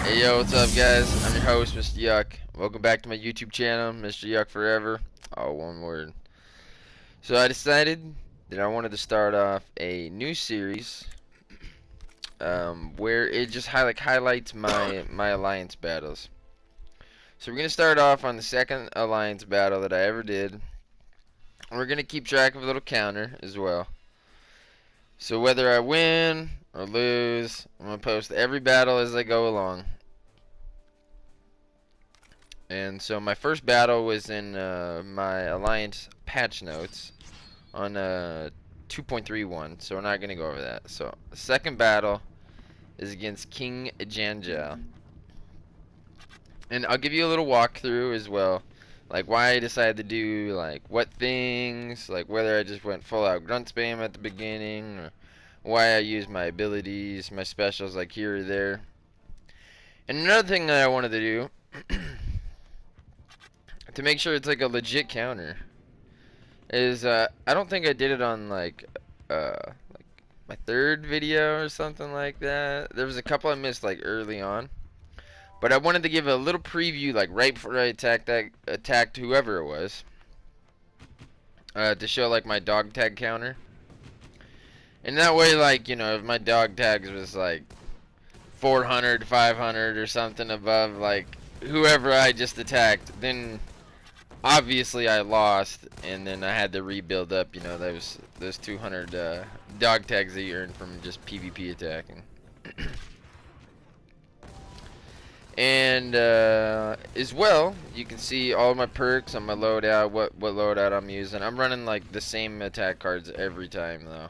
Hey yo, what's up guys? I'm your host, Mr. Yuck. Welcome back to my YouTube channel, MrYuckForever. Oh, one word. So I decided that I wanted to start off a new series where it just highlights my alliance battles. So we're gonna start off on the second alliance battle that I ever did. And we're gonna keep track of a little counter as well. So whether I win or lose, I'm gonna post every battle as I go along. And so my first battle was in my Alliance patch notes on 2.31, so we're not going to go over that. So the second battle is against King Janjal. And I'll give you a little walkthrough as well. Like why I decided to do like what things, like whether I just went full out grunt spam at the beginning, or why I used my abilities, my specials like here or there. And another thing that I wanted to do to make sure it's like a legit counter is I don't think I did it on like my third video or something like that. There was a couple I missed like early on, but I wanted to give a little preview like right before I attacked whoever it was, to show like my dog tag counter. And that way, like, you know, if my dog tags was like 400, 500 or something above like whoever I just attacked, then obviously I lost, and then I had to rebuild up, you know, those 200 dog tags that you earned from just PvP attacking. And as well, you can see all my perks on my loadout, what loadout I'm using. I'm running like the same attack cards every time though,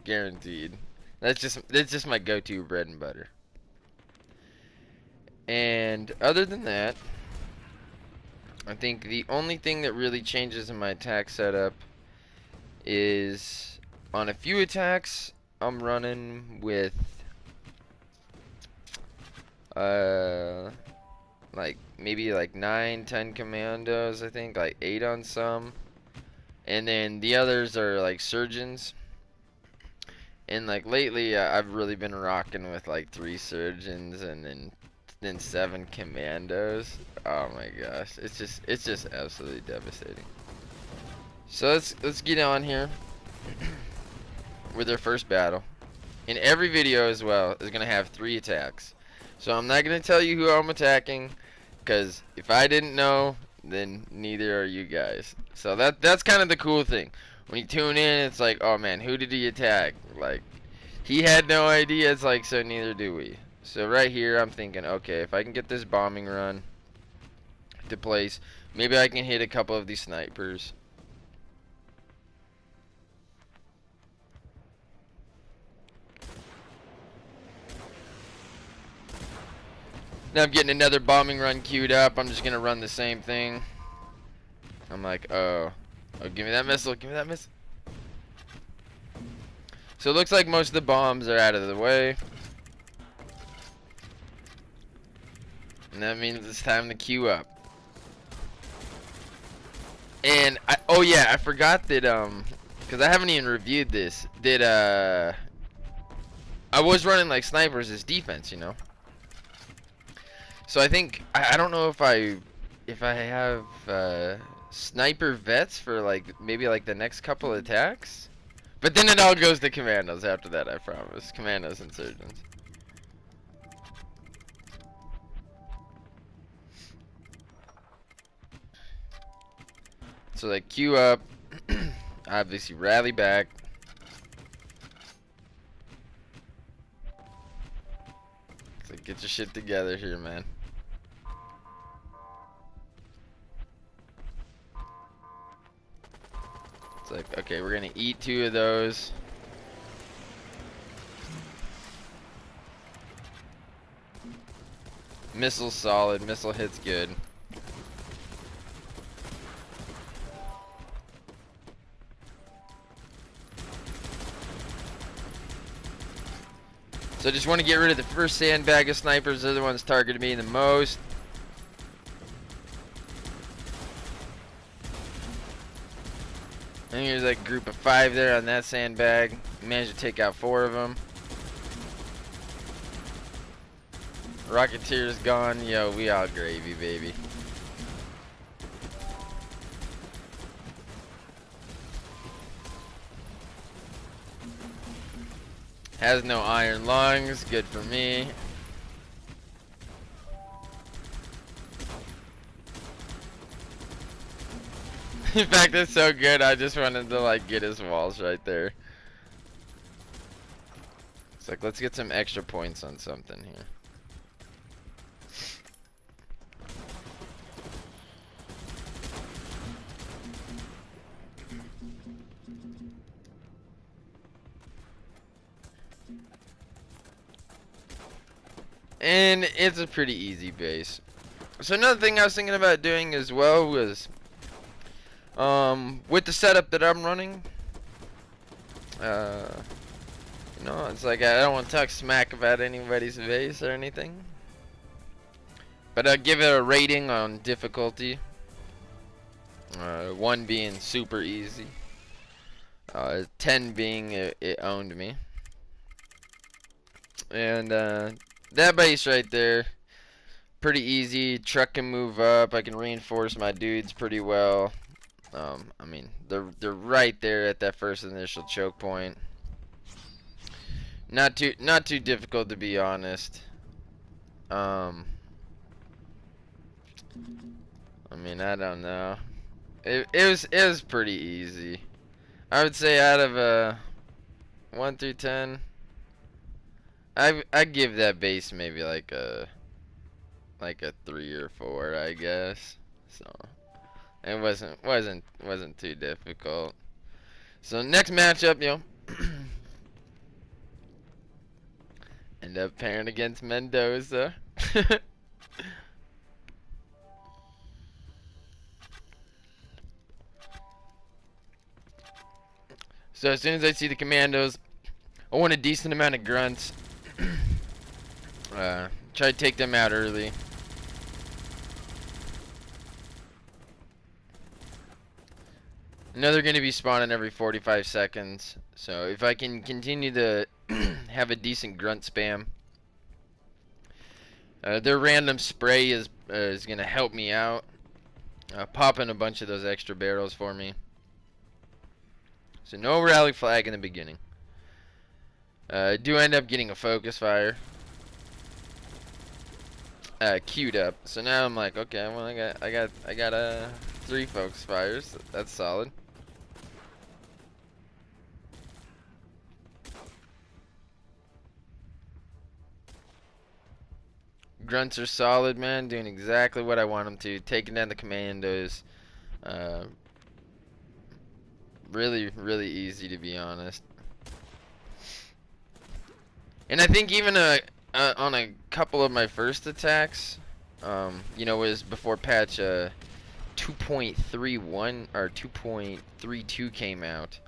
guaranteed. That's just my go-to bread and butter. And other than that, I think the only thing that really changes in my attack setup is on a few attacks I'm running with like maybe like 9-10 commandos, I think, like 8 on some, and then the others are like surgeons. And like lately I've really been rocking with like 3 surgeons and then 7 commandos. Oh my gosh, it's just absolutely devastating. So let's get on here with our first battle. In every video as well is gonna have 3 attacks. So I'm not gonna tell you who I'm attacking, because if I didn't know, then neither are you guys. So that's kind of the cool thing. When you tune in, it's like, oh man, who did he attack? Like, he had no idea. It's like, so neither do we. So right here, I'm thinking, okay, if I can get this bombing run to place, maybe I can hit a couple of these snipers. Now I'm getting another bombing run queued up. I'm just gonna run the same thing. I'm like, oh, give me that missile, give me that missile. So it looks like most of the bombs are out of the way. And that means it's time to queue up. And oh yeah, I forgot that because I haven't even reviewed this. I was running like snipers as defense, you know. So I think I don't know if I have sniper vets for like maybe like the next couple attacks. But then it all goes to commandos after that, I promise. Commandos and surgeons. So they queue up, obviously rally back. So get your shit together here, man. It's like, okay, we're gonna eat 2 of those. Missile solid, missile hits good. So I just want to get rid of the first sandbag of snipers. They're the ones targeting me the most. And here's like a group of 5 there on that sandbag. Managed to take out 4 of them. Rocketeer's gone. Yo, we all gravy, baby. Has no iron lungs. Good for me. In fact, it's so good. I just wanted to like get his walls right there. It's like, let's get some extra points on something here. And it's a pretty easy base. So another thing I was thinking about doing as well was, with the setup that I'm running, you know, it's like I don't want to talk smack about anybody's base or anything, but I'll give it a rating on difficulty. 1 being super easy, 10 being it owned me, and that base right there, pretty easy. Truck can move up. I can reinforce my dudes pretty well. I mean, they're right there at that first initial choke point. Not too difficult, to be honest. I mean, I don't know. It was pretty easy. I would say out of 1 through 10, I give that base maybe like a 3 or 4, I guess. So it wasn't too difficult. So next matchup, you know, end up pairing against Mendoza. So as soon as I see the commandos, I want a decent amount of grunts. Try to take them out early. I know they're going to be spawning every 45 seconds, so if I can continue to have a decent grunt spam, their random spray is going to help me out, popping a bunch of those extra barrels for me. So no rally flag in the beginning. I do end up getting a focus fire queued up, so now I'm like, okay, well I got 3 focus fires. That's solid. Grunts are solid, man. Doing exactly what I want them to. Taking down the commandos. Really easy, to be honest. And I think even on a couple of my first attacks, you know, was before patch 2.31 or 2.32 came out.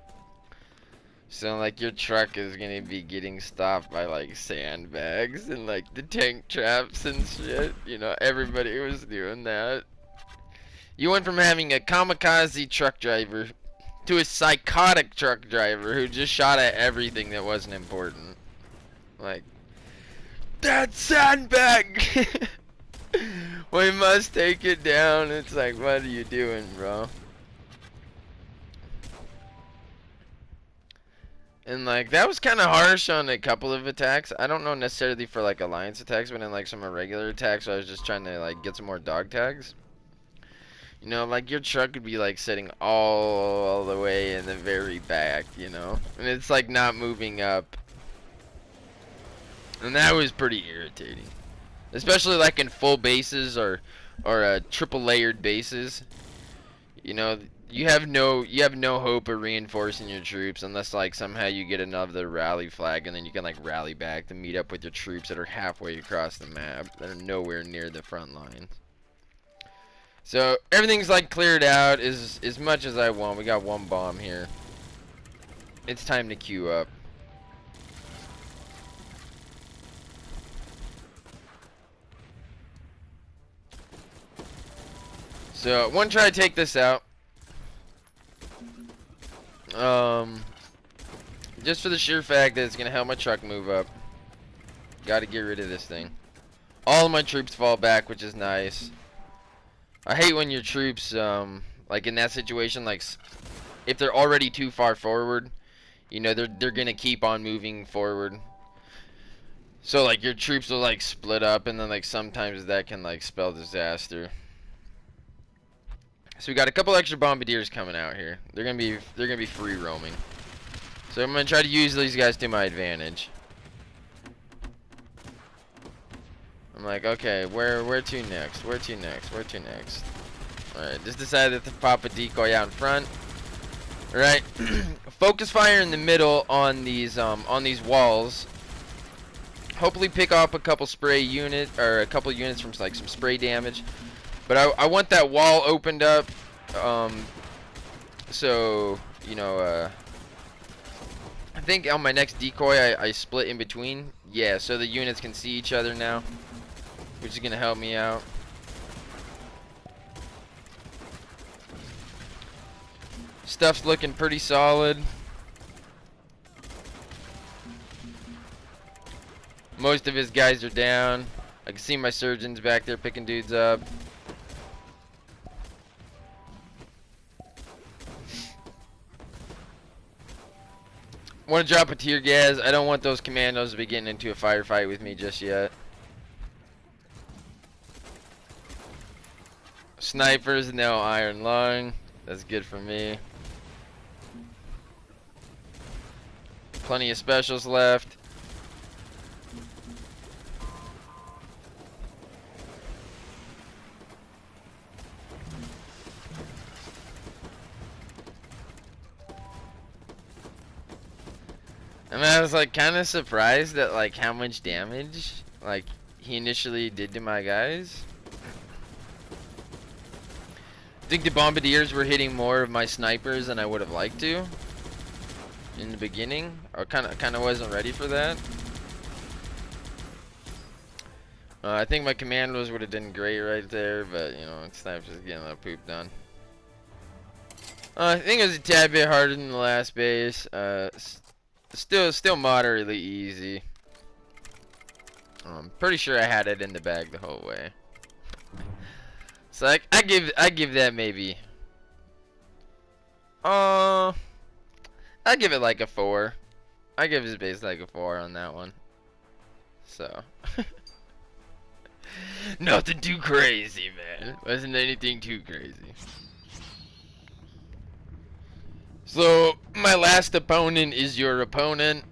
So like your truck is gonna be getting stopped by like sandbags and like the tank traps and shit. You know, everybody was doing that. You went from having a kamikaze truck driver to a psychotic truck driver who just shot at everything that wasn't important. Like, that sandbag! We must take it down. It's like, what are you doing, bro? And like, that was kind of harsh on a couple of attacks. I don't know necessarily for like alliance attacks, but in like some irregular attacks, I was just trying to like get some more dog tags. You know, like your truck could be like sitting all the way in the very back, you know, and it's like not moving up. And that was pretty irritating, especially like in full bases or triple layered bases. You know, you have no hope of reinforcing your troops unless like somehow you get another rally flag, and then you can like rally back to meet up with your troops that are halfway across the map that are nowhere near the front lines. So everything's like cleared out as much as I want. We got 1 bomb here. It's time to queue up. So I want to try to take this out. Just for the sheer fact that it's gonna help my truck move up. Got to get rid of this thing. All of my troops fall back, which is nice. I hate when your troops, like in that situation, like if they're already too far forward, you know, they're gonna keep on moving forward. So like your troops will like split up, and then like sometimes that can like spell disaster. So we got a couple extra bombardiers coming out here. They're gonna be free roaming. So I'm gonna try to use these guys to my advantage. I'm like, okay, where to next? Where to next? Where to next? Alright, just decided to pop a decoy out in front. Alright. Focus fire in the middle on these walls. Hopefully pick up a couple spray unit or a couple units from like some spray damage. But I want that wall opened up. So, you know, I think on my next decoy I split in between. Yeah, so the units can see each other now, which is gonna help me out. Stuff's looking pretty solid. Most of his guys are down. I can see my surgeons back there picking dudes up. Want to drop a tear gas. I don't want those commandos to be getting into a firefight with me just yet. Snipers, no iron lung. That's good for me. Plenty of specials left. And I was like kind of surprised at like how much damage like he initially did to my guys. I think the bombardiers were hitting more of my snipers than I would have liked to in the beginning, or kind of wasn't ready for that. I think my commandos would have done great right there, but you know, snipers just getting a little poop done. I think it was a tad bit harder than the last base. Still moderately easy. I'm pretty sure I had it in the bag the whole way. So I give that maybe. I give it like a 4. I give his base like a 4 on that one. So nothing too crazy, man. Wasn't anything too crazy. So my last opponent is your opponent.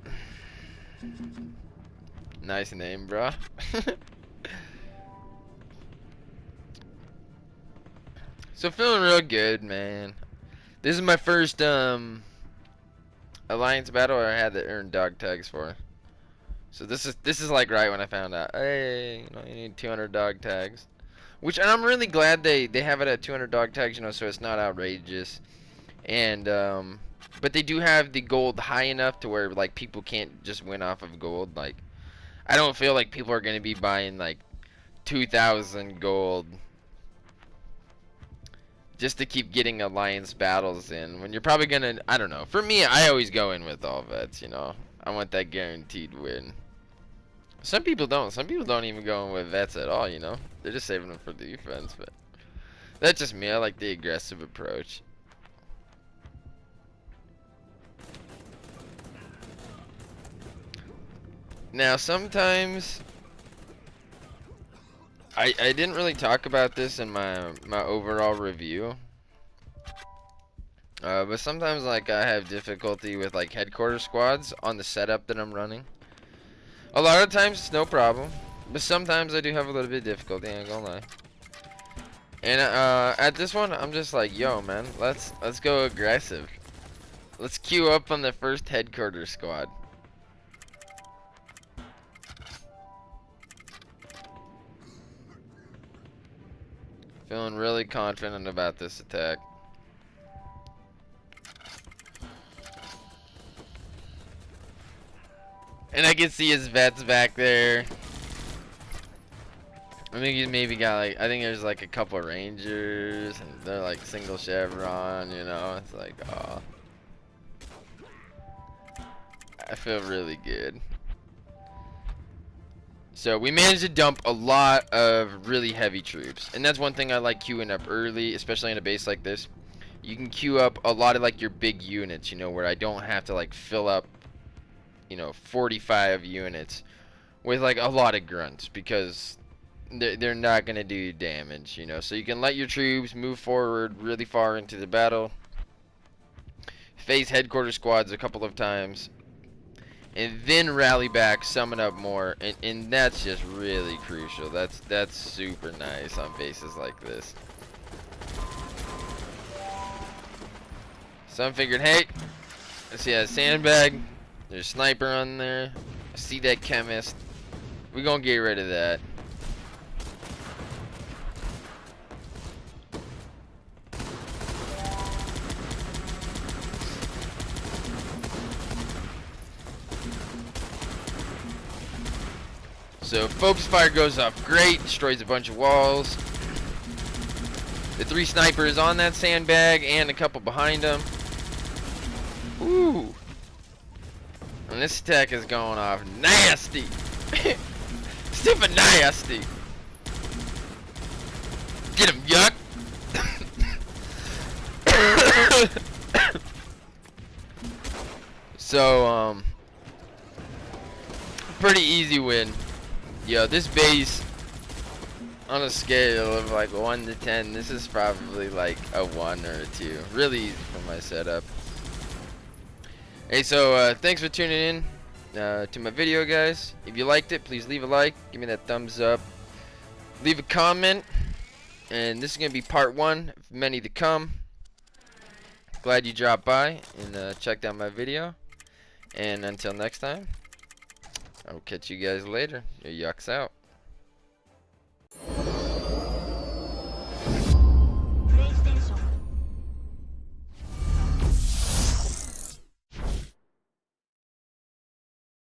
Nice name, bruh. So feeling real good, man. This is my first alliance battle I had to earn dog tags for. So this is like right when I found out, hey, you know, you need 200 dog tags. Which, and I'm really glad they have it at 200 dog tags, you know, so it's not outrageous. And but they do have the gold high enough to where like people can't just win off of gold. Like I don't feel like people are gonna be buying like 2,000 gold just to keep getting alliance battles in when you're probably gonna, I don't know. For me, I always go in with all vets, you know. I want that guaranteed win. Some people don't. Some people don't even go in with vets at all, you know. They're just saving them for defense, but that's just me. I like the aggressive approach. Now, sometimes I didn't really talk about this in my overall review. But sometimes like I have difficulty with like headquarters squads on the setup that I'm running. A lot of times it's no problem, but sometimes I do have a little bit of difficulty, I ain't gonna lie. And at this one I'm just like, yo man, let's go aggressive. Let's queue up on the first headquarters squad. Feeling really confident about this attack. And I can see his vets back there. I think he's maybe got like, I think there's like a couple rangers, and they're like single chevron, you know. It's like, oh, I feel really good. So we managed to dump a lot of really heavy troops, and that's one thing I like queuing up early, especially in a base like this. You can queue up a lot of like your big units, you know, where I don't have to like fill up, you know, 45 units with like a lot of grunts, because they're not gonna do damage, you know. So you can let your troops move forward really far into the battle, phase headquarters squads a couple of times, and then rally back, summon up more, and that's just really crucial. That's super nice on bases like this. Some figured, hey, I see a sandbag, there's a sniper on there, I see that chemist, we gonna get rid of that. So focus fire goes off great, destroys a bunch of walls. The 3 snipers on that sandbag and a couple behind them. Ooh. And this attack is going off nasty. Super nasty. Get him, Yuck. So, pretty easy win. Yo, this base, on a scale of like 1 to 10, this is probably like a 1 or a 2. Really easy for my setup. Hey, so thanks for tuning in to my video, guys. If you liked it, please leave a like, give me that thumbs up, leave a comment, and this is going to be part 1 of many to come. Glad you dropped by and checked out my video, and until next time, I will catch you guys later. Your Yucks out.